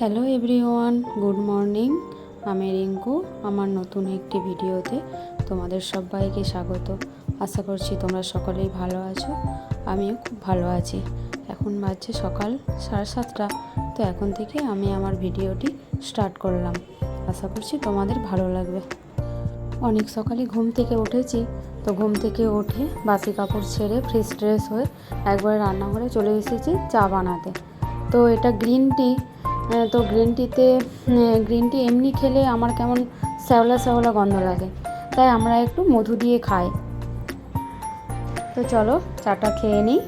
Hello everyone, good morning. আমি রিঙ্কু। আমার নতুন একটি ভিডিওতে তোমাদের সবাইকে স্বাগত। আশা করছি তোমরা সকলেই ভালো আছো। আমিও খুব ভালো আছি। এখন বাজছে সকাল 7:30। তো এখন থেকে আমি আমার ভিডিওটি স্টার্ট করলাম। আশা করছি তোমাদের ভালো লাগবে। অনেক সকালে ঘুম থেকে উঠেছি। তো ঘুম থেকে উঠে বাসি কাপড় ছেড়ে ফ্রেশ ড্রেস হয়ে একবার রান্নাঘরে চলে এসেছি চা বানাতে। তো এটা গ্রিন টি। তো গ্রিন টি এমনি খেলে আমার কেমন শ্যাওলা শ্যাওলা গন্ধ লাগে, তাই আমরা একটু মধু দিয়ে খাই। তো চলো চাটা খেয়ে নিই।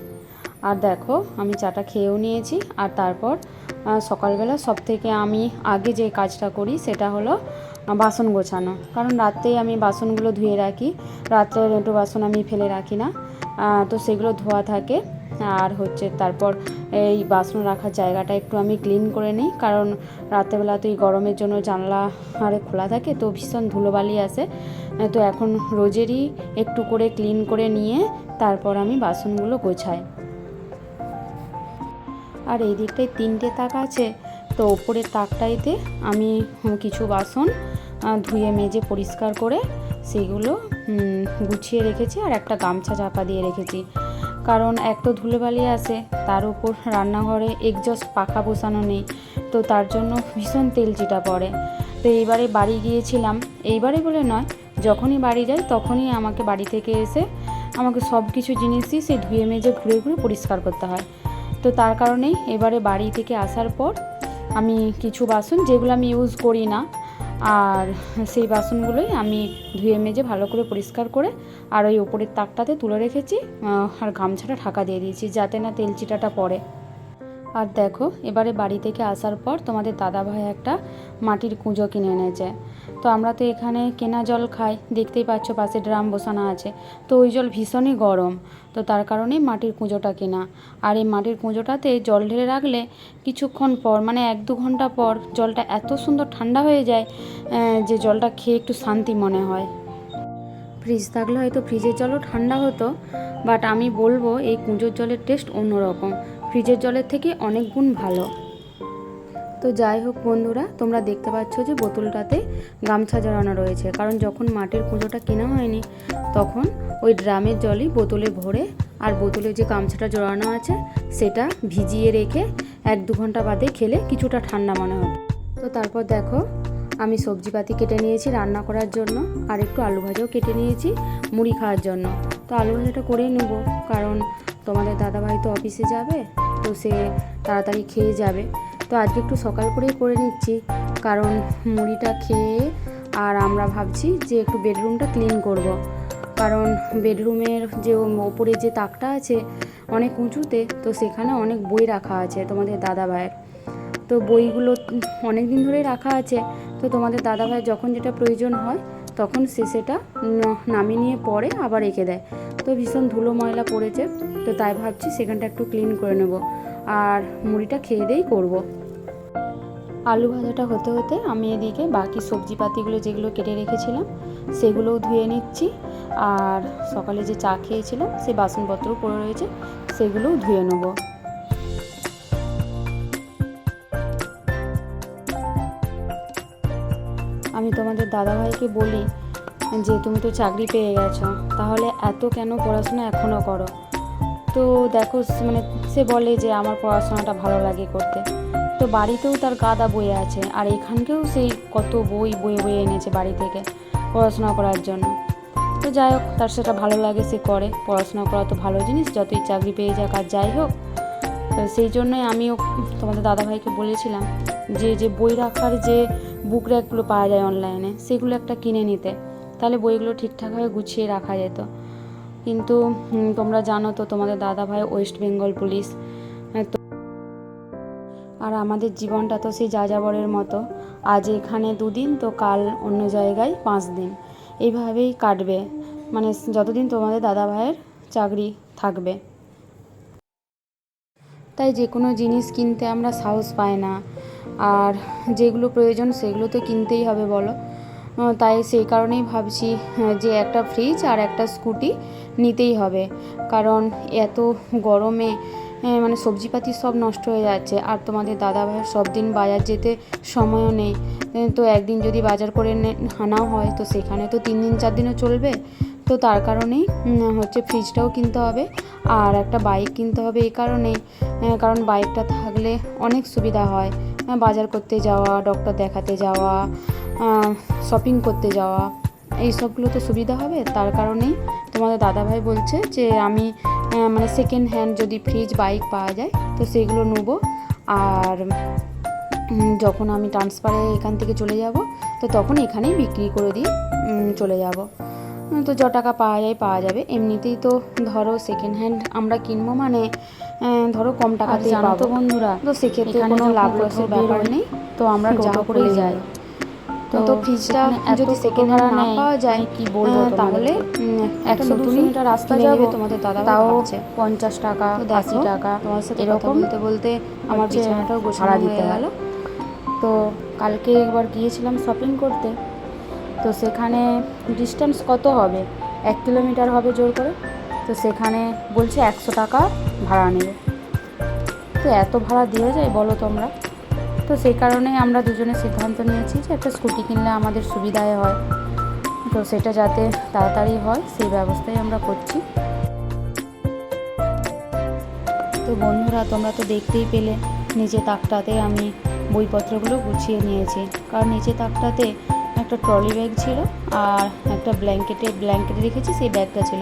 আর দেখো আমি চাটা খেয়েও নিয়েছি। আর তারপর সকালবেলা সবথেকে আমি আগে যে কাজটা করি সেটা হলো বাসন গোছানো। কারণ রাতেই আমি বাসনগুলো ধুয়ে রাখি, রাত্রের একটু বাসন আমি ফেলে রাখি না। তো সেগুলো ধোয়া থাকে। আর তারপর এই বাসন রাখার জায়গাটা একটু আমি ক্লিন করে নিই, কারণ রাত্রেবেলা তো এই গরমের জন্য জানলা আরে খোলা থাকে, তো ভীষণ ধুলোবালি আসে। তো এখন রোজেরই একটু করে ক্লিন করে নিয়ে তারপর আমি বাসনগুলো গোছাই। আর এই দিকটায় 3টে তাক আছে, তো ওপরের তাকটাইতে আমি কিছু বাসন ধুয়ে মেজে পরিষ্কার করে সেগুলো গুছিয়ে রেখেছি, আর একটা গামছা চাপা দিয়ে রেখেছি। কারণ এক তো ধুলোবালি আসে, তার উপর রান্নাঘরে এক্সস্ট পাখা বসানো নেই, তো তার জন্য ভীষণ তেলচিটা পড়ে। তো এইবারে বাড়ি গিয়েছিলাম, এইবারে বলে নয়, যখনই বাড়ি যাই তখনই আমাকে বাড়ি থেকে এসে আমাকে সব কিছু জিনিসই সে ধুয়ে মেজে ঘুরে ঘুরে পরিষ্কার করতে হয়। তো তার কারণেই এবারে বাড়ি থেকে আসার পর আমি কিছু বাসন যেগুলো আমি ইউজ করি না, আর সেই বাসনগুলোই আমি ধুয়ে মেজে ভালো করে পরিষ্কার করে আর ওই ওপরের তাকটাতে তুলে রেখেছি। আর গামছাটা ঢাকা দিয়ে দিয়েছি যাতে না তেলচিটাটা পড়ে। আর দেখো এবারে বাড়ি থেকে আসার পর তোমাদের দাদাভাই একটা মাটির কুঁজো কিনে এনেছে। তো আমরা তো এখানে কেনা জল খাই, দেখতেই পাচ্ছ পাশে ড্রাম বসানো আছে। তো ওই জল ভীষণই গরম, তো তার কারণেই মাটির কুঁজোটা কেনা। আর এই মাটির কুঁজোটাতে জল ঢেলে রাখলে কিছুক্ষণ পর, মানে 1-2 ঘন্টা পর জলটা এত সুন্দর ঠান্ডা হয়ে যায় যে জলটা খেয়ে একটু শান্তি মনে হয়। ফ্রিজ থাকলে হয়তো ফ্রিজের জলও ঠান্ডা হতো, বাট আমি বলবো এই কুঁজোর জলের টেস্ট অন্যরকম, ফ্রিজের জলের থেকে অনেক গুণ ভালো। তো যাই হোক বন্ধুরা, তোমরা দেখতে পাচ্ছ যে বোতলটাতে গামছা জড়ানো রয়েছে, কারণ যখন মাটির কুঁজোটা কেনা হয়নি তখন ওই ড্রামের জলই বোতলে ভরে আর বোতলে যে গামছাটা জড়ানো আছে সেটা ভিজিয়ে রেখে 1-2 ঘন্টা বাদে খেলে কিছুটা ঠান্ডা মনে হবে। তো তারপর দেখো আমি সবজিপাতি কেটে নিয়েছি রান্না করার জন্য, আর একটু আলু ভাজাও কেটে নিয়েছি মুড়ি খাওয়ার জন্য। তো আলু ভাজাটা করেই নেব, কারণ তোমাদের দাদাভাই তো অফিসে যাবে, তো সে তাড়াতাড়ি খেয়ে যাবে। তো আজকে একটু সকাল করেই করে নিচ্ছি, কারণ মুড়িটা খেয়ে আর আমরা ভাবছি যে একটু বেডরুমটা ক্লিন করব। কারণ বেডরুমের যে ওপরে যে তাকটা আছে অনেক উঁচুতে, তো সেখানে অনেক বই রাখা আছে তোমাদের দাদাভাইয়ের। তো বইগুলো অনেক দিন ধরেই রাখা আছে, তো তোমাদের দাদাভাইয়ের যখন যেটা প্রয়োজন হয় তখন সে সেটা নামিয়ে নিয়ে পরে আবার রেখে দেয়। তো ভীষণ ধুলো ময়লা পড়েছে, তো তাই ভাবছি সেখানটা একটু ক্লিন করে নেব, আর মুড়িটা খেয়ে দিয়েই করব। আলু ভাজাটা হতে হতে আমি এদিকে বাকি সবজিপাতিগুলো যেগুলো কেটে রেখেছিলাম সেগুলোও ধুয়ে নিচ্ছি, আর সকালে যে চা খেয়েছিলাম সেই বাসনপত্রও পড়ে রয়েছে সেগুলোও ধুয়ে নেব। আমি তোমাদের দাদাভাইকে বলি যে তুমি তো চাকরি পেয়ে গেছো, তাহলে এত কেন পড়াশোনা এখনও করো? তো দেখো সে বলে যে আমার পড়াশোনাটা ভালো লাগে করতে। তো বাড়িতেও তার গাদা বই আছে, আর এখানকেও সেই কত বই বয়ে বয়ে এনেছে বাড়ি থেকে পড়াশোনা করার জন্য। তো যাই হোক, তার সেটা ভালো লাগে, সে করে। পড়াশোনা করা তো ভালো জিনিস, যতই চাকরি পেয়ে যাক আর যাই হোক। তো সেই জন্যই আমিও তোমাদের দাদাভাইকে বলেছিলাম যে বই রাখার যে বুক র্যাকগুলো পাওয়া যায় অনলাইনে সেগুলো একটা কিনে নিতে, তাহলে বইগুলো ঠিকঠাকভাবে গুছিয়ে রাখা যেত। কিন্তু তোমরা জানো তো তোমাদের দাদাভাই ওয়েস্ট বেঙ্গল পুলিশ, তো আর আমাদের জীবনটা তো সেই যাযাবরের মতো, আজ এখানে 2 দিন তো কাল অন্য জায়গায় 5 দিন, এইভাবেই কাটবে, মানে যতদিন তোমাদের দাদাভাইয়ের চাকরি থাকবে। তাই যে কোনো জিনিস কিনতে আমরা সাহস পাই না, আর যেগুলো প্রয়োজন সেগুলো তো কিনতেই হবে বলো। তাই সেই কারণেই ভাবছি যে একটা ফ্রিজ আর একটা স্কুটি নিতেই হবে, কারণ এত গরমে মানে সবজিপাতি সব নষ্ট হয়ে যাচ্ছে। আর তোমাদের দাদাভাইয়ের সব দিন বাজার যেতে সময়ও নেই, তো একদিন যদি বাজার করে আনাও হয় তো সেখানে তো 3 দিন 4 দিনও চলবে। তো তার কারণেই হচ্ছে ফ্রিজটাও কিনতে হবে আর একটা বাইক কিনতে হবে। এই কারণেই, কারণ বাইকটা থাকলে অনেক সুবিধা হয়, বাজার করতে যাওয়া, ডক্টর দেখাতে যাওয়া, শপিং করতে যাওয়া, এই সবগুলো তো সুবিধা হবে। তার কারণেই তোমাদের দাদাভাই বলছে যে আমি মানে সেকেন্ড হ্যান্ড যদি ফ্রিজ বাইক পাওয়া যায় তো সেগুলো নেব। আর যখন আমি ট্রান্সফারে এখান থেকে চলে যাব তো তখন এখানেই বিক্রি করে দিয়ে চলে যাব। তো য টাকা পাওয়া যাবে। এমনিতেই তো ধরো সেকেন্ড হ্যান্ড আমরা কিনবো মানে ধরো কম টাকাতেই পাবো। তো বন্ধুরা, তো সেক্ষেত্রে কোনো লাভ লসের ব্যাপার নেই, তো আমরা টোটো করেই যাই। তো ফ্রিজটা যদি সেকেন্ড হ্যান্ড না পাওয়া যায় কি বলবো তাহলে 100-200 মিটার রাস্তা যাবো, তোমাদের দাদা তাও 50 টাকা 80 টাকা তোমার সাথে এরকম বলতে বলতে আমার বিছানাটাও গোছানো হয়ে গেল। তো কালকে একবার গিয়েছিলাম শপিং করতে, তো সেখানে ডিস্টেন্স কত হবে, 1 কিলোমিটার হবে জোর করে। তো সেখানে বলছে 100 টাকা ভাড়া নেবে। তো এত ভাড়া দিয়ে যায় বলো তোমরা? তো সেই কারণে আমরা দুজনে সিদ্ধান্ত নিয়েছি যে একটা স্কুটি কিনলে আমাদের সুবিধায় হয়, তো সেটা যাতে তাড়াতাড়ি হয় সেই ব্যবস্থাই আমরা করছি। তো বন্ধুরা, তোমরা তো দেখতেই পেলে নিচে তাকটাতে আমি বইপত্রগুলো গুছিয়ে নিয়েছি, কারণ নিচে তাকটাতে একটা ট্রলি ব্যাগ ছিল আর একটা ব্ল্যাঙ্কেটে রেখেছি, সেই ব্যাগটা ছিল।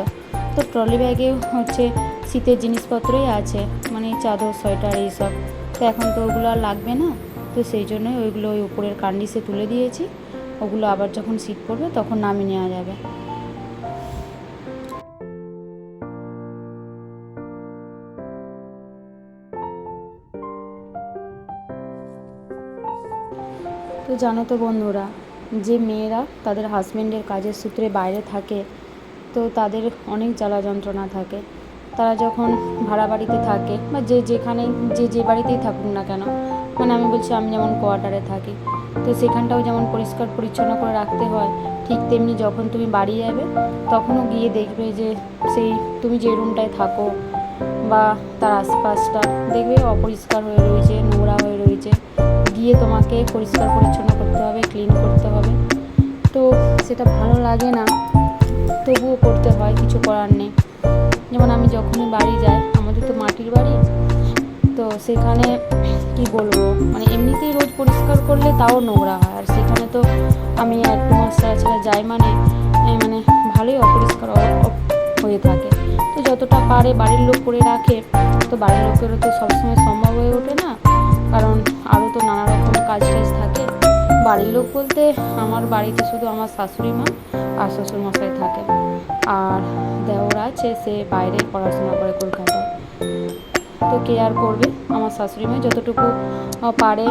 তো ট্রলি ব্যাগে হচ্ছে শীতের জিনিসপত্রই আছে, মানে চাদর সোয়েটার এইসব। তো এখন তো ওগুলো আর লাগবে না, তো সেই জন্যই ওইগুলো ওই উপরের কার্নিসে তুলে দিয়েছি। ওগুলো আবার যখন শীত পড়বে তখন নামিয়ে নেওয়া যাবে। তো জানো তো বন্ধুরা, যে মেয়েরা তাদের হাজব্যান্ডের কাজের সূত্রে বাইরে থাকে তো তাদের অনেক জ্বালা যন্ত্রণা থাকে। তারা যখন ভাড়া বাড়িতে থাকে বা যেখানে যে বাড়িতেই থাকুক না কেন, মানে আমি বলছি আমি যেমন কোয়ার্টারে থাকি, তো সেখানটাও যেমন পরিষ্কার পরিচ্ছন্ন করে রাখতে হয়, ঠিক তেমনি যখন তুমি বাড়ি যাবে তখনও গিয়ে দেখবে যে সেই তুমি যে রুমটায় থাকো বা তার আশপাশটা দেখবে অপরিষ্কার হয়ে রয়েছে, নোংরা হয়ে রয়েছে। গিয়ে তোমাকে পরিষ্কার পরিচ্ছন্ন করতে হবে, ক্লিন করতে হবে। তো সেটা ভালো লাগে না, তবুও করতে হয়, কিছু করার নেই। যেমন আমি যখনই বাড়ি যাই, আমাদের তো মাটির বাড়ি, তো সেখানে কি বলবো, মানে এমনিতেই রোজ পরিষ্কার করলে তাও নোংরা হয়, আর সেখানে তো আমি 1-2 মাস ছাড়া যাই মানে ভালোই অপরিষ্কার হয়ে থাকে। তো যতটা পারে বাড়ির লোক করে রাখে, তো বাড়ির লোকেরও তো সবসময় সম্ভব হয়ে ওঠে না, কারণ আরও তো নানা রকম কাজ থাকে। বাড়ির লোক বলতে আমার বাড়িতে শুধু আমার শাশুড়ি মা আর শ্বশুরমশাই থাকে, আর দেওর আছে, সে বাইরে পড়াশোনা করে কলকাতায়। তো কে আর করবে, আমার শাশুড়ি মা যতটুকু পারে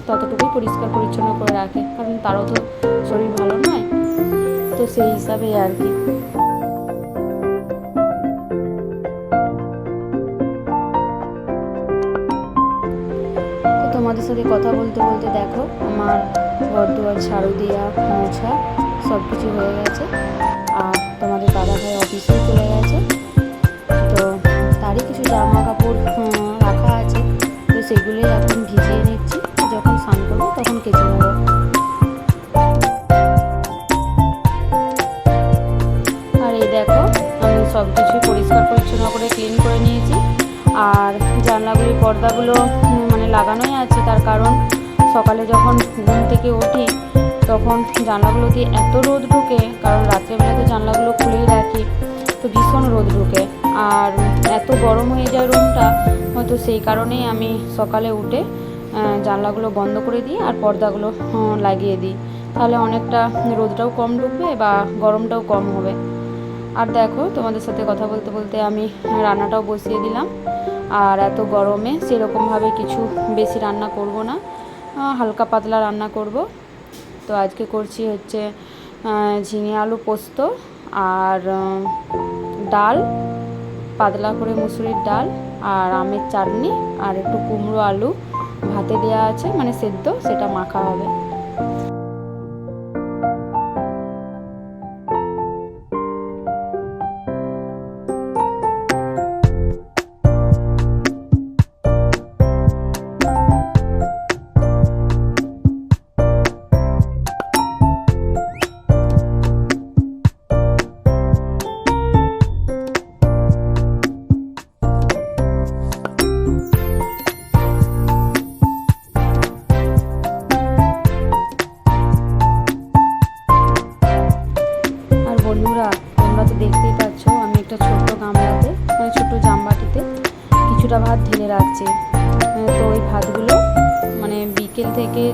ততটুকুই পরিষ্কার পরিচ্ছন্ন করে রাখে, কারণ তারও তো শরীর ভালো নয়, তো সেই হিসাবে আর কি। তো তোমাদের সাথে কথা বলতে বলতে দেখো আমার ঘর দুয়ার ঝাড়ু দেওয়া, মোছা সব কিছু হয়ে গেছে, আর তোমাদের দাদাভাই অফিসেও চলে গেছে। তো তারই কিছু জামা কাপড় রাখা আছে, তো সেগুলোই এখন ভিজিয়ে নিচ্ছি, যখন স্নান করবো তখন কেচে নেবো। আর এই দেখো আমি সব কিছুই পরিষ্কার পরিচ্ছন্ন করে ক্লিন করে নিয়েছি, আর জানলাগুলির পর্দাগুলো লাগানোই আছে, তার কারণ সকালে যখন ঘুম থেকে উঠি তখন জানলাগুলো দিয়ে এত রোদ ঢুকে, কারণ রাত্রেবেলা তো জানলাগুলো খুলেই রাখি, তো ভীষণ রোদ ঢুকে আর এত গরম হয়ে যায় রুমটা, তো সেই কারণেই আমি সকালে উঠে জানলাগুলো বন্ধ করে দিই আর পর্দাগুলো লাগিয়ে দিই, তাহলে অনেকটা রোদটাও কম ঢুকবে বা গরমটাও কম হবে। আর দেখো তোমাদের সাথে কথা বলতে বলতে আমি রান্নাটাও বসিয়ে দিলাম, আর এত গরমে সেরকমভাবে কিছু বেশি রান্না করব না, হালকা পাতলা রান্না করব। তো আজকে করছি হচ্ছে ঝিঙে আলু পোস্ত আর ডাল, পাতলা করে মুসুরির ডাল আর আমের চাটনি, আর একটু কুমড়ো আলু ভাতে দেওয়া আছে, সেদ্ধ, সেটা মাখা হবে।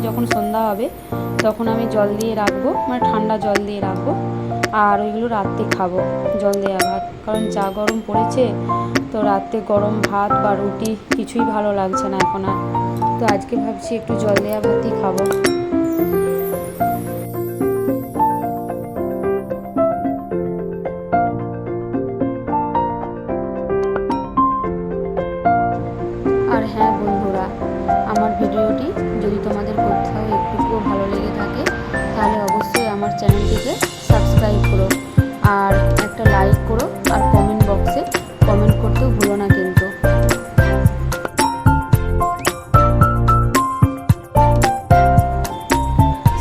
যখন সন্ধ্যা হবে তখন আমি জল দিয়ে রাখবো, মানে ঠান্ডা জল দিয়ে রাখবো, আর ওইগুলো রাত্রে খাবো জল দেওয়া ভাত। কারণ যা গরম পড়েছে, তো রাত্রে গরম ভাত বা রুটি কিছুই ভালো লাগছে না এখন আর। তো আজকে ভাবছি একটু জল দেওয়া ভাতই খাবো। আর হ্যাঁ বন্ধুরা, আমার ভিডিওটি যদি তোমাদের কোথাও একটুকুও ভালো লেগে থাকে তাহলে অবশ্যই আমার চ্যানেলটিকে সাবস্ক্রাইব করো, আর একটা লাইক করো, আর কমেন্ট বক্সে কমেন্ট করতেও ভুলো না কিন্তু।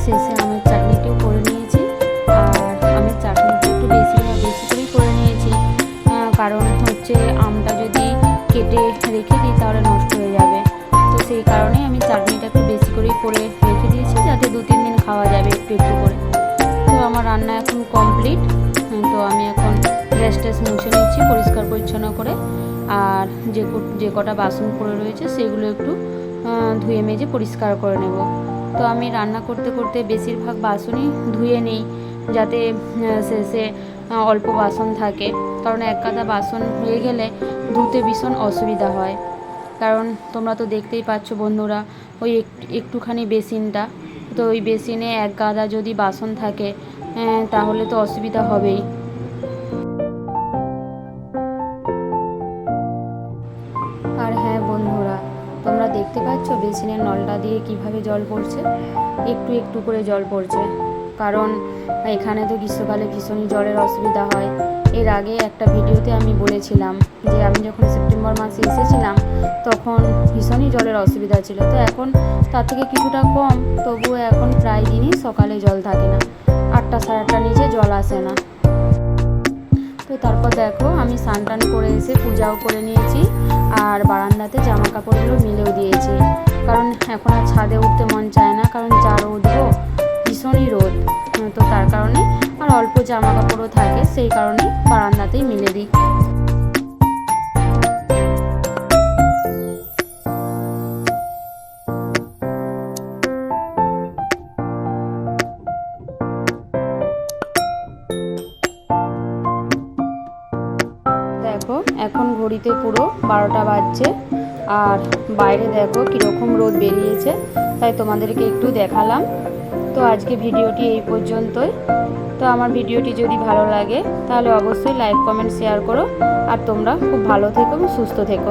শেষে আমের চাটনিটিও করে নিয়েছি, আর আমের চাটনিটা একটু বেশি করেই করে নিয়েছি, কারণ হচ্ছে আমটা যদি কেটে রেখে দিই তাহলে নষ্ট হয়ে যাবে। তো সেই কারণেই আমি চাটনিটা একটু বেশি করেই করে রেখে দিয়েছি, যাতে 2-3 দিন খাওয়া যাবে একটু একটু করে। তো আমার রান্না এখন কমপ্লিট। তো আমি এখন গ্যাস ট্যাস মুছে নিচ্ছি পরিষ্কার পরিচ্ছন্ন করে, আর যে কটা বাসন পড়ে রয়েছে সেগুলো একটু ধুয়ে মেজে পরিষ্কার করে নেব। তো আমি রান্না করতে করতে বেশিরভাগ বাসনই ধুয়ে নিই, যাতে শেষে অল্প বাসন থাকে, কারণ এক গাদা বাসন হয়ে গেলে ধুতে ভীষণ অসুবিধা হয়। কারণ তোমরা তো দেখতেই পাচ্ছ বন্ধুরা, ওই একটুখানি বেসিনটা, তো ওই বেসিনে এক গাদা যদি বাসন থাকে তাহলে তো অসুবিধা হবেই। আর হ্যাঁ বন্ধুরা, তোমরা দেখতে পাচ্ছ বেসিনের নলটা দিয়ে কিভাবে জল পড়ছে, একটু একটু করে জল পড়ছে। কারণ এখানে তো গ্রীষ্মকালে ভীষণই জলের অসুবিধা হয়। এর আগে একটা ভিডিওতে আমি বলেছিলাম যে আমি যখন সেপ্টেম্বর মাসে এসেছিলাম তখন ভীষণই জলের অসুবিধা ছিল। তো এখন তার থেকে কিছুটা কম, তবুও এখন প্রায় দিনই সকালে জল থাকে না, 8টা সাড়ে 8টার নিচে জল আসে না। তো তারপর দেখো আমি স্নান টান করে এসে পূজাও করে নিয়েছি, আর বারান্দাতে জামা কাপড়গুলো মিলেও দিয়েছি। কারণ এখন আর ছাদে উঠতে মন চায় না, কারণ যা রোদ গো, ভীষণই রোদ। তো তার কারণে আর অল্প জামা কাপড়ও থাকে, সেই কারণেই বারান্দাতেই মিলে দিই। দেখো এখন ঘড়িতে পুরো 12টা বাজছে, আর বাইরে দেখো কীরকম রোদ বেরিয়েছে, তাই তোমাদেরকে একটু দেখালাম। তো আজকে ভিডিওটি এই পর্যন্তই। তো আমার ভিডিওটি যদি ভালো লাগে তাহলে অবশ্যই লাইক কমেন্ট শেয়ার করো, আর তোমরা খুব ভালো থেকো এবং সুস্থ থেকো।